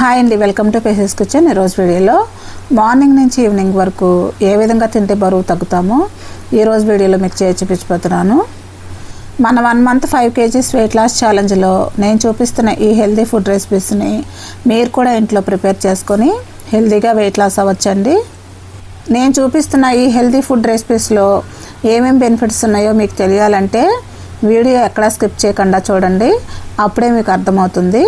Hi అండి, welcome to phases kitchen. ఈరోజు వీడియోలో మార్నింగ్ నుంచి ఈవినింగ్ వరకు ఏ విధంగా తింటే బరువు తగ్గుతామో ఈరోజు వీడియోలో మీకు చూపించబోతున్నాను. మన 1 మంత్ 5 kgs వెయిట్ లాస్ ఛాలెంజ్లో నేను చూపిస్తున్న ఈ హెల్దీ ఫుడ్ రెసిపీస్ని మీరు కూడా ఇంట్లో ప్రిపేర్ చేసుకొని హెల్దీగా వెయిట్ లాస్ అవ్వచ్చండి. నేను చూపిస్తున్న ఈ హెల్దీ ఫుడ్ రెసిపీస్లో ఏమేమి బెనిఫిట్స్ ఉన్నాయో మీకు తెలియాలంటే వీడియో ఎక్కడా స్కిప్ చేయకుండా చూడండి, అప్పుడే మీకు అర్థమవుతుంది.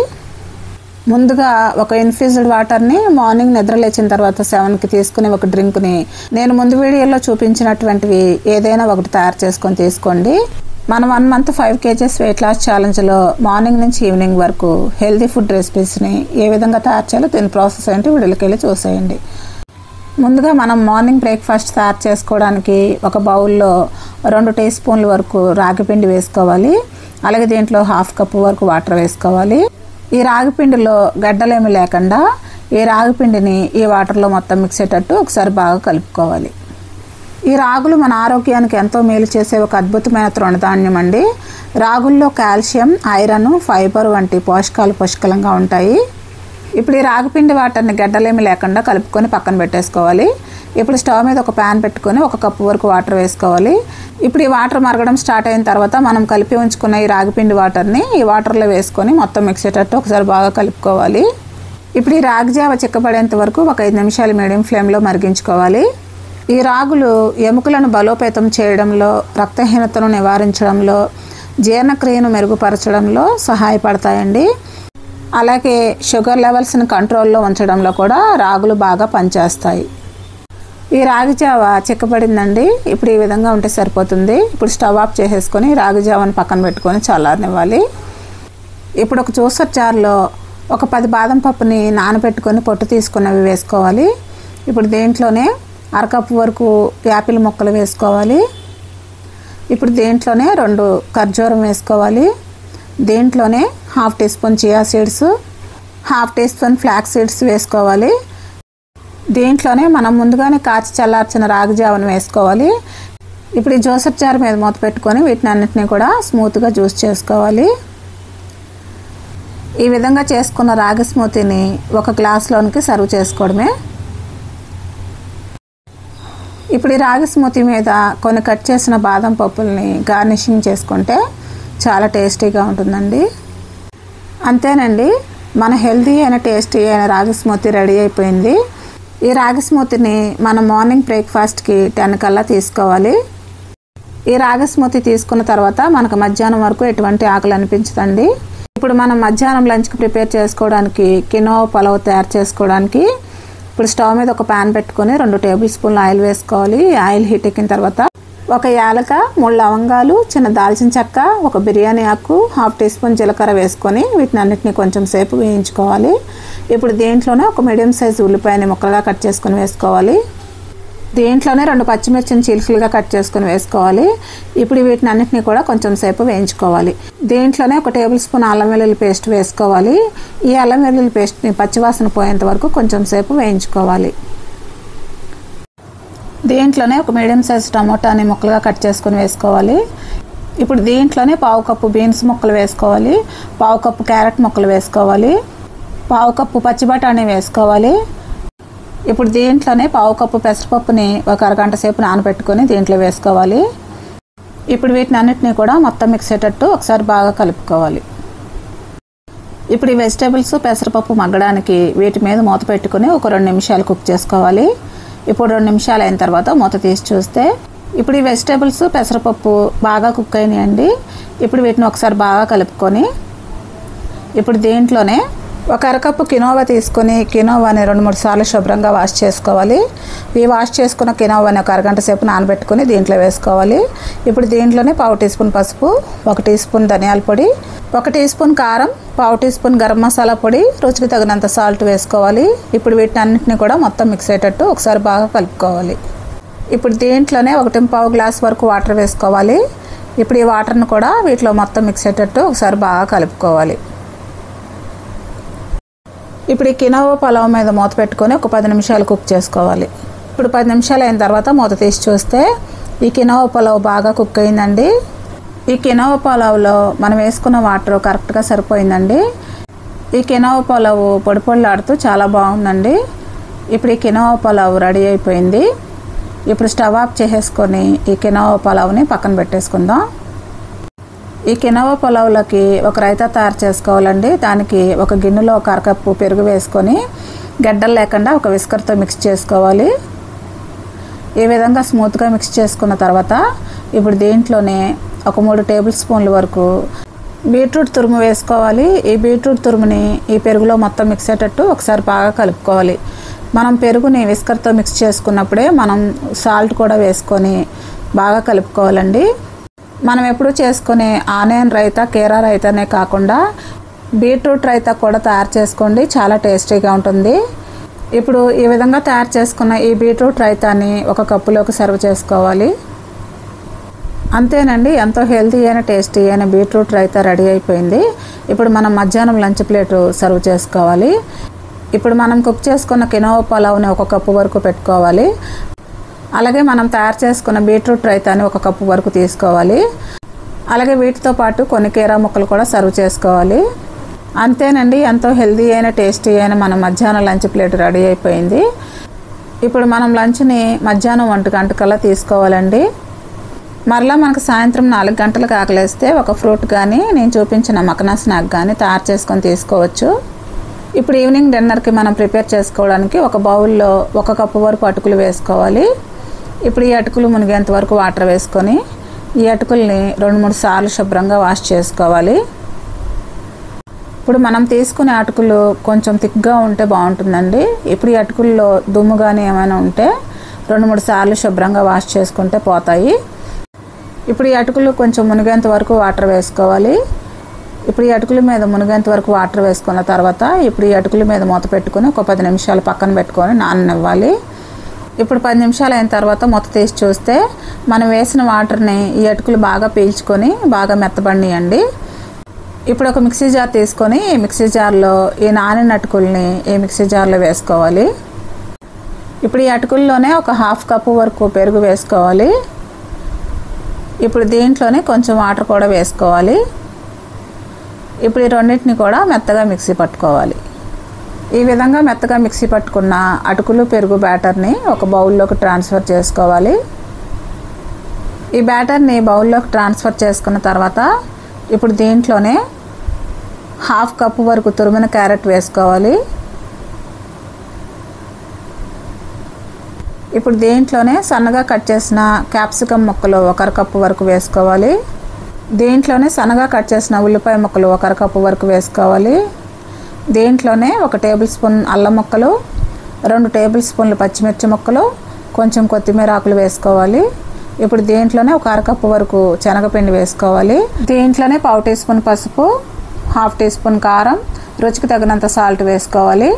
ముందుగా ఒక ఇన్ఫ్యూజ్డ్ వాటర్ని మార్నింగ్ నిద్ర లేచిన తర్వాత 7కి తీసుకుని ఒక డ్రింక్ని నేను ముందు వీడియోలో చూపించినటువంటివి ఏదైనా ఒకటి తయారు చేసుకొని తీసుకోండి. మన 1 మంత్ 5 kgs వెయిట్ లాస్ ఛాలెంజ్లో మార్నింగ్ నుంచి ఈవినింగ్ వరకు హెల్దీ ఫుడ్ రెసిపీస్ని ఏ విధంగా తయారు చేయాలో దీని ప్రాసెస్ ఏంటి వీడియోకి వెళ్ళి చూసేయండి. ముందుగా మనం మార్నింగ్ బ్రేక్ఫాస్ట్ తయారు చేసుకోవడానికి ఒక బౌల్లో 2 టీ స్పూన్ల వరకు రాగి పిండి వేసుకోవాలి. అలాగే దీంట్లో 1/2 కప్పు వరకు వాటర్ వేసుకోవాలి. ఈ రాగిపిండిలో గడ్డలేమి లేకుండా ఈ రాగిపిండిని ఈ వాటర్లో మొత్తం మిక్స్ అయ్యేటట్టు ఒకసారి బాగా కలుపుకోవాలి. ఈ రాగులు మన ఆరోగ్యానికి ఎంతో మేలు చేసే ఒక అద్భుతమైన తృణధాన్యం అండి. రాగుల్లో కాల్షియం, ఐరన్, ఫైబర్ వంటి పోషకాలు పుష్కలంగా ఉంటాయి. ఇప్పుడు ఈ రాగిపిండి వాటర్ని గడ్డలేమి లేకుండా కలుపుకొని పక్కన పెట్టేసుకోవాలి. ఇప్పుడు స్టవ్ మీద ఒక ప్యాన్ పెట్టుకొని 1 కప్పు వరకు వాటర్ వేసుకోవాలి. ఇప్పుడు ఈ వాటర్ మరగడం స్టార్ట్ అయిన తర్వాత మనం కలిపి ఉంచుకున్న ఈ రాగిపిండి వాటర్ని ఈ వాటర్లో వేసుకొని మొత్తం మిక్స్ అయ్యేటట్టు ఒకసారి బాగా కలుపుకోవాలి. ఇప్పుడు ఈ రాగి జావ చిక్కబడేంత వరకు ఒక 5 నిమిషాలు మీడియం ఫ్లేమ్లో మరిగించుకోవాలి. ఈ రాగులు ఎముకలను బలోపేతం చేయడంలో, రక్తహీనతను నివారించడంలో, జీర్ణక్రియను మెరుగుపరచడంలో సహాయపడతాయండి. అలాగే షుగర్ లెవెల్స్ని కంట్రోల్లో ఉంచడంలో కూడా రాగులు బాగా పనిచేస్తాయి. ఈ రాగి జావ చిక్కబడిందండి. ఇప్పుడు ఈ విధంగా ఉంటే సరిపోతుంది. ఇప్పుడు స్టవ్ ఆఫ్ చేసేసుకొని రాగి జావని పక్కన పెట్టుకొని చల్లారనివ్వాలి. ఇప్పుడు ఒక జ్యూసర్ జార్లో ఒక 10 బాదం పప్పుని నానబెట్టుకొని పొట్టు తీసుకున్నవి వేసుకోవాలి. ఇప్పుడు దీంట్లోనే 1/2 కప్పు వరకు యాపిల్ ముక్కలు వేసుకోవాలి. ఇప్పుడు దీంట్లోనే 2 ఖర్జూరం వేసుకోవాలి. దీంట్లోనే 1/2 teaspoon chia seeds, 1/2 teaspoon flax seeds వేసుకోవాలి. దీంట్లోనే మనం ముందుగానే కాచి చల్లార్చిన రాగి జావను వేసుకోవాలి. ఇప్పుడు ఈ జ్యూసర్ జార్ మీద మూత పెట్టుకొని వీటిని అన్నిటినీ కూడా స్మూత్గా జ్యూస్ చేసుకోవాలి. ఈ విధంగా చేసుకున్న రాగి స్మూతీని ఒక గ్లాస్లోనికి సర్వ్ చేసుకోవడమే. ఇప్పుడు ఈ రాగి స్మూతీ మీద కొన్ని కట్ చేసిన బాదం పప్పుల్ని గార్నిషింగ్ చేసుకుంటే చాలా టేస్టీగా ఉంటుందండి. అంతేనండి, మన హెల్తీ అయిన టేస్టీ అయిన రాగి స్మూతీ రెడీ అయిపోయింది. ఈ రాగి స్మూతీని మనం మార్నింగ్ బ్రేక్ఫాస్ట్కి 10 కల్లా తీసుకోవాలి. ఈ రాగి స్మూతీ తీసుకున్న తర్వాత మనకు మధ్యాహ్నం వరకు ఎటువంటి ఆకలి అనిపించదండి. ఇప్పుడు మనం మధ్యాహ్నం లంచ్కి ప్రిపేర్ చేసుకోవడానికి కినోవా పలావ్ తయారు చేసుకోవడానికి ఇప్పుడు స్టవ్ మీద ఒక ప్యాన్ పెట్టుకొని 2 టేబుల్ స్పూన్ల ఆయిల్ వేసుకోవాలి. ఆయిల్ హీట్ ఎక్కిన తర్వాత 1 యాలక, 3 లవంగాలు, చిన్న దాల్చిన చెక్క, 1 బిర్యానీ ఆకు, 1/2 టీ స్పూన్ జీలకర్ర వేసుకొని వీటిని అన్నిటిని కొంచెం సేపు వేయించుకోవాలి. ఇప్పుడు దీంట్లోనే ఒక మీడియం సైజు ఉల్లిపాయని ముక్కలుగా కట్ చేసుకొని వేసుకోవాలి. దీంట్లోనే 2 పచ్చిమిర్చిని చీలికలుగా కట్ చేసుకొని వేసుకోవాలి. ఇప్పుడు వీటిని అన్నిటిని కూడా కొంచెం సేపు వేయించుకోవాలి. దీంట్లోనే 1 టేబుల్ స్పూన్ అల్లం వెల్లుల్లి పేస్ట్ వేసుకోవాలి. ఈ అల్లం వెల్లుల్లి పేస్ట్ని పచ్చివాసన పోయేంత వరకు కొంచెం సేపు వేయించుకోవాలి. దీంట్లోనే 1 మీడియం సైజు టమోటాని ముక్కలుగా కట్ చేసుకొని వేసుకోవాలి. ఇప్పుడు దీంట్లోనే 1/2 కప్పు బీన్స్ ముక్కలు వేసుకోవాలి. 1/2 కప్పు క్యారెట్ ముక్కలు వేసుకోవాలి. 1/2 కప్పు పచ్చి బఠానీ వేసుకోవాలి. ఇప్పుడు దీంట్లోనే 1/2 కప్పు పెసరపప్పుని ఒక అరగంట సేపు నానబెట్టుకొని దీంట్లో వేసుకోవాలి. ఇప్పుడు వీటిని అన్నిటినీ కూడా మొత్తం మిక్స్ అయ్యేటట్టు ఒకసారి బాగా కలుపుకోవాలి. ఇప్పుడు ఈ వెజిటేబుల్స్, పెసరపప్పు మగ్గడానికి వీటి మీద మూత పెట్టుకొని ఒక 2 నిమిషాలు కుక్ చేసుకోవాలి. ఇప్పుడు 2 నిమిషాలు అయిన తర్వాత మూత తీసి చూస్తే ఇప్పుడు ఈ వెజిటేబుల్స్, పెసరపప్పు బాగా కుక్ అయినాయండి. ఇప్పుడు వీటిని ఒకసారి బాగా కలుపుకొని ఇప్పుడు దీంట్లోనే 1 అరకప్పు కినోవా తీసుకొని కినోవాని 2-3 సార్లు శుభ్రంగా వాష్ చేసుకోవాలి. ఈ వాష్ చేసుకున్న కినోవాని ఒక అరగంట సేపు నానబెట్టుకొని దీంట్లో వేసుకోవాలి. ఇప్పుడు దీంట్లోనే 1/2 టీ స్పూన్ పసుపు, 1 టీ స్పూన్ ధనియాల పొడి, 1 టీ స్పూన్ కారం, 1/2 టీ స్పూన్ గరం మసాలా పొడి, రుచికి తగినంత సాల్ట్ వేసుకోవాలి. ఇప్పుడు వీటిని అన్నింటినీ కూడా మొత్తం మిక్స్ అయ్యేటట్టు ఒకసారి బాగా కలుపుకోవాలి. ఇప్పుడు దీంట్లోనే 1.25 గ్లాస్ వరకు వాటర్ వేసుకోవాలి. ఇప్పుడు ఈ వాటర్ని కూడా వీటిలో మొత్తం మిక్స్ అయ్యేటట్టు ఒకసారి బాగా కలుపుకోవాలి. ఇప్పుడు ఈ కినోవా పలావ్ మీద మూత పెట్టుకొని ఒక 10 నిమిషాలు కుక్ చేసుకోవాలి. ఇప్పుడు 10 నిమిషాలు అయిన తర్వాత మూత తీసి చూస్తే ఈ కినోవా పలావ్ బాగా కుక్ అయిందండి. ఈ కినోవా పలావ్లో మనం వేసుకున్న వాటర్ కరెక్ట్గా సరిపోయిందండి. ఈ కినోవా పులావు పొడి పొడిలాడుతూ చాలా బాగుందండి. ఇప్పుడు ఈ కినోవా పులావు రెడీ అయిపోయింది. ఇప్పుడు స్టవ్ ఆఫ్ చేసేసుకొని ఈ కినోవా పులావుని పక్కన పెట్టేసుకుందాం. ఈ కినోవా పులావులోకి ఒక రైతా తయారు చేసుకోవాలండి. దానికి ఒక గిన్నెలో ఒక అరకప్పు పెరుగు వేసుకొని గడ్డలు లేకుండా ఒక విస్కర్తో మిక్స్ చేసుకోవాలి. ఈ విధంగా స్మూత్గా మిక్స్ చేసుకున్న తర్వాత ఇప్పుడు దీంట్లోనే ఒక 3 టేబుల్ స్పూన్ల వరకు బీట్రూట్ తురుము వేసుకోవాలి. ఈ బీట్రూట్ తురుముని ఈ పెరుగులో మొత్తం మిక్స్ అయ్యేటట్టు ఒకసారి బాగా కలుపుకోవాలి. మనం పెరుగుని విస్కర్తో మిక్స్ చేసుకున్నప్పుడే మనం సాల్ట్ కూడా వేసుకొని బాగా కలుపుకోవాలండి. మనం ఎప్పుడు చేసుకునే ఆనియన్ రైతా, కీరా రైతానే కాకుండా బీట్రూట్ రైతా కూడా తయారు చేసుకోండి, చాలా టేస్టీగా ఉంటుంది. ఇప్పుడు ఈ విధంగా తయారు చేసుకున్న ఈ బీట్రూట్ రైతాని ఒక కప్పులోకి సర్వ్ చేసుకోవాలి. అంతేనండి, ఎంతో హెల్తీ అయిన టేస్టీ అయిన బీట్రూట్ రైతా రెడీ అయిపోయింది. ఇప్పుడు మనం మధ్యాహ్నం లంచ్ ప్లేటు సర్వ్ చేసుకోవాలి. ఇప్పుడు మనం కుక్ చేసుకున్న కినోవా పులావుని ఒక కప్పు వరకు పెట్టుకోవాలి. అలాగే మనం తయారు చేసుకున్న బీట్రూట్ రైతాని ఒక కప్పు వరకు తీసుకోవాలి. అలాగే వీటితో పాటు కొన్ని కీరా ముక్కలు కూడా సర్వ్ చేసుకోవాలి. అంతేనండి, ఎంతో హెల్తీ అయిన టేస్టీ అయిన మన మధ్యాహ్నం లంచ్ ప్లేట్ రెడీ అయిపోయింది. ఇప్పుడు మనం లంచ్ని మధ్యాహ్నం 1 గంటకల్లా తీసుకోవాలండి. మరలా మనకు సాయంత్రం 4 గంటలకు ఆకలేస్తే ఒక ఫ్రూట్ కానీ నేను చూపించిన మకనా స్నాక్ కానీ తయారు చేసుకొని తీసుకోవచ్చు. ఇప్పుడు ఈవినింగ్ డిన్నర్కి మనం ప్రిపేర్ చేసుకోవడానికి ఒక బౌల్లో 1 కప్పు వరకు అటుకులు వేసుకోవాలి. ఇప్పుడు ఈ అటుకులు మునిగేంత వరకు వాటర్ వేసుకొని ఈ అటుకుల్ని 2-3 సార్లు శుభ్రంగా వాష్ చేసుకోవాలి. ఇప్పుడు మనం తీసుకునే అటుకులు కొంచెం థిక్గా ఉంటే బాగుంటుందండి. ఇప్పుడు ఈ అటుకుల్లో దుమ్ము కానీ ఏమైనా ఉంటే 2-3 సార్లు శుభ్రంగా వాష్ చేసుకుంటే పోతాయి. ఇప్పుడు ఈ అటుకులు కొంచెం మునిగేంత వరకు వాటర్ వేసుకోవాలి. ఇప్పుడు ఈ అటుకుల మీద మునిగేంత వరకు వాటర్ వేసుకున్న తర్వాత ఇప్పుడు ఈ అటుకుల మీద మూత పెట్టుకొని ఒక 10 నిమిషాలు పక్కన పెట్టుకొని నాననివ్వాలి. ఇప్పుడు 10 నిమిషాలు అయిన తర్వాత మూత తీసి చూస్తే మనం వేసిన వాటర్ని ఈ అటుకులు బాగా పీల్చుకొని బాగా మెత్తబడియండి. ఇప్పుడు ఒక మిక్సీ జార్ తీసుకొని ఈ మిక్సీ జార్లో ఈ నానిన అటుకుల్ని ఈ మిక్సీ జార్లో వేసుకోవాలి. ఇప్పుడు ఈ అటుకుల్లోనే ఒక 1/2 కప్పు వరకు పెరుగు వేసుకోవాలి. ఇప్పుడు దీంట్లోనే కొంచెం వాటర్ కూడా వేసుకోవాలి. ఇప్పుడు ఈ రెండింటిని కూడా మెత్తగా మిక్సీ పట్టుకోవాలి. ఈ విధంగా మెత్తగా మిక్సీ పట్టుకున్న అటుకులు పెరుగు బ్యాటర్ని ఒక బౌల్లోకి ట్రాన్స్ఫర్ చేసుకోవాలి. ఈ బ్యాటర్ని బౌల్లోకి ట్రాన్స్ఫర్ చేసుకున్న తర్వాత ఇప్పుడు దీంట్లోనే 1/2 కప్పు వరకు తురిమిన క్యారెట్ వేసుకోవాలి. ఇప్పుడు దీంట్లోనే సన్నగా కట్ చేసిన క్యాప్సికమ్ ముక్కలు 1 కప్పు వరకు వేసుకోవాలి. దీంట్లోనే సన్నగా కట్ చేసిన ఉల్లిపాయ ముక్కలు 1 కప్పు వరకు వేసుకోవాలి. దీంట్లోనే 1 టేబుల్ స్పూన్ అల్లం ముక్కలు, 2 టేబుల్ స్పూన్లు పచ్చిమిర్చి ముక్కలు, కొంచెం కొత్తిమీర ఆకులు వేసుకోవాలి. ఇప్పుడు దీంట్లోనే 1 కప్పు వరకు శనగపిండి వేసుకోవాలి. దీంట్లోనే 1/2 టీ స్పూన్ పసుపు, 1/2 టీ స్పూన్ కారం, రుచికి తగినంత సాల్ట్ వేసుకోవాలి.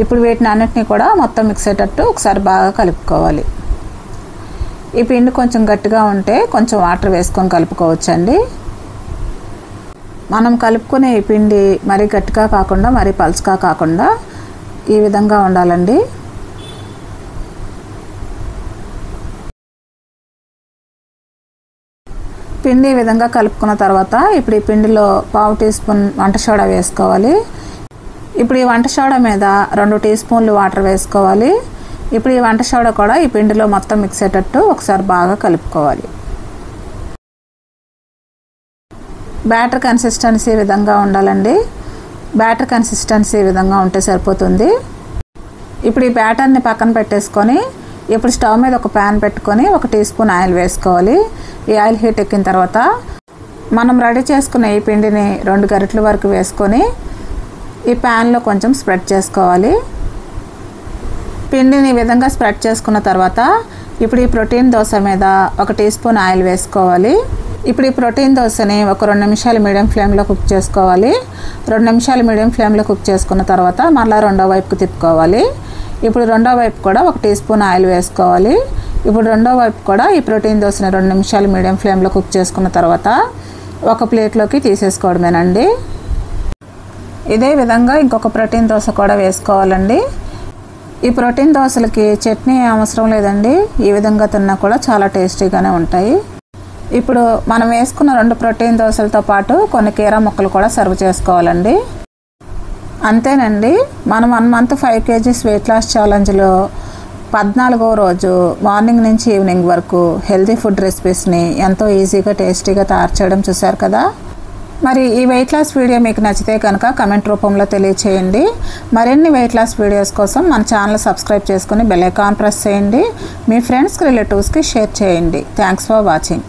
ఇప్పుడు వీటిని అన్నిటినీ కూడా మొత్తం మిక్స్ అయ్యేటట్టు ఒకసారి బాగా కలుపుకోవాలి. ఈ పిండి కొంచెం గట్టిగా ఉంటే కొంచెం వాటర్ వేసుకొని కలుపుకోవచ్చండి. మనం కలుపుకునే ఈ పిండి మరీ గట్టిగా కాకుండా మరీ పల్చగా కాకుండా ఈ విధంగా ఉండాలండి. పిండి ఈ విధంగా కలుపుకున్న తర్వాత ఇప్పుడు ఈ పిండిలో 1/2 టీ స్పూన్ వంట సోడా వేసుకోవాలి. ఇప్పుడు ఈ వంట సోడా మీద 2 టీ స్పూన్లు వాటర్ వేసుకోవాలి. ఇప్పుడు ఈ వంట సోడా కూడా ఈ పిండిలో మొత్తం మిక్స్ అయ్యేటట్టు ఒకసారి బాగా కలుపుకోవాలి. బ్యాటర్ కన్సిస్టెన్సీ ఈ విధంగా ఉండాలండి. బ్యాటర్ కన్సిస్టెన్సీ ఈ విధంగా ఉంటే సరిపోతుంది. ఇప్పుడు ఈ బ్యాటర్ని పక్కన పెట్టేసుకొని ఇప్పుడు స్టవ్ మీద ఒక ప్యాన్ పెట్టుకొని 1 టీ స్పూన్ ఆయిల్ వేసుకోవాలి. ఈ ఆయిల్ హీట్ ఎక్కిన తర్వాత మనం రెడీ చేసుకున్న ఈ పిండిని 2 గరిటెల వరకు వేసుకొని ఈ ప్యాన్లో కొంచెం స్ప్రెడ్ చేసుకోవాలి. పిండిని ఈ విధంగా స్ప్రెడ్ చేసుకున్న తర్వాత ఇప్పుడు ఈ ప్రోటీన్ దోశ మీద 1 టీ స్పూన్ ఆయిల్ వేసుకోవాలి. ఇప్పుడు ఈ ప్రోటీన్ దోశని ఒక 2 నిమిషాలు మీడియం ఫ్లేమ్లో కుక్ చేసుకోవాలి. 2 నిమిషాలు మీడియం ఫ్లేమ్లో కుక్ చేసుకున్న తర్వాత మళ్ళీ రెండో వైపుకు తిప్పుకోవాలి. ఇప్పుడు రెండో వైపు కూడా 1 టీ స్పూన్ ఆయిల్ వేసుకోవాలి. ఇప్పుడు రెండో వైపు కూడా ఈ ప్రోటీన్ దోశని 2 నిమిషాలు మీడియం ఫ్లేమ్లో కుక్ చేసుకున్న తర్వాత ఒక ప్లేట్లోకి తీసేసుకోవడమేనండి. ఇదే విధంగా ఇంకొక ప్రోటీన్ దోశ కూడా వేసుకోవాలండి. ఈ ప్రోటీన్ దోశలకి చట్నీ అవసరం లేదండి. ఈ విధంగా తిన్నా కూడా చాలా టేస్టీగానే ఉంటాయి. ఇప్పుడు మనం వేసుకున్న 2 ప్రోటీన్ దోశలతో పాటు కొన్ని కీరా ముక్కలు కూడా సర్వ్ చేసుకోవాలండి. అంతేనండి, మనం 1 మంత్ 5 kgs వెయిట్ లాస్ ఛాలెంజ్లో 14వ రోజు మార్నింగ్ నుంచి ఈవినింగ్ వరకు హెల్తీ ఫుడ్ రెసిపీస్ని ఎంతో ఈజీగా టేస్టీగా తయారు చేయడం చూశారు కదా. మరి ఈ వెయిట్ లాస్ వీడియో మీకు నచ్చితే కనుక కమెంట్ రూపంలో తెలియచేయండి. మరిన్ని వెయిట్ లాస్ వీడియోస్ కోసం మన ఛానల్ సబ్స్క్రైబ్ చేసుకుని బెల్ ఐకాన్ ప్రెస్ చేయండి. మీ ఫ్రెండ్స్కి రిలేటివ్స్కి షేర్ చేయండి. Thanks for watching.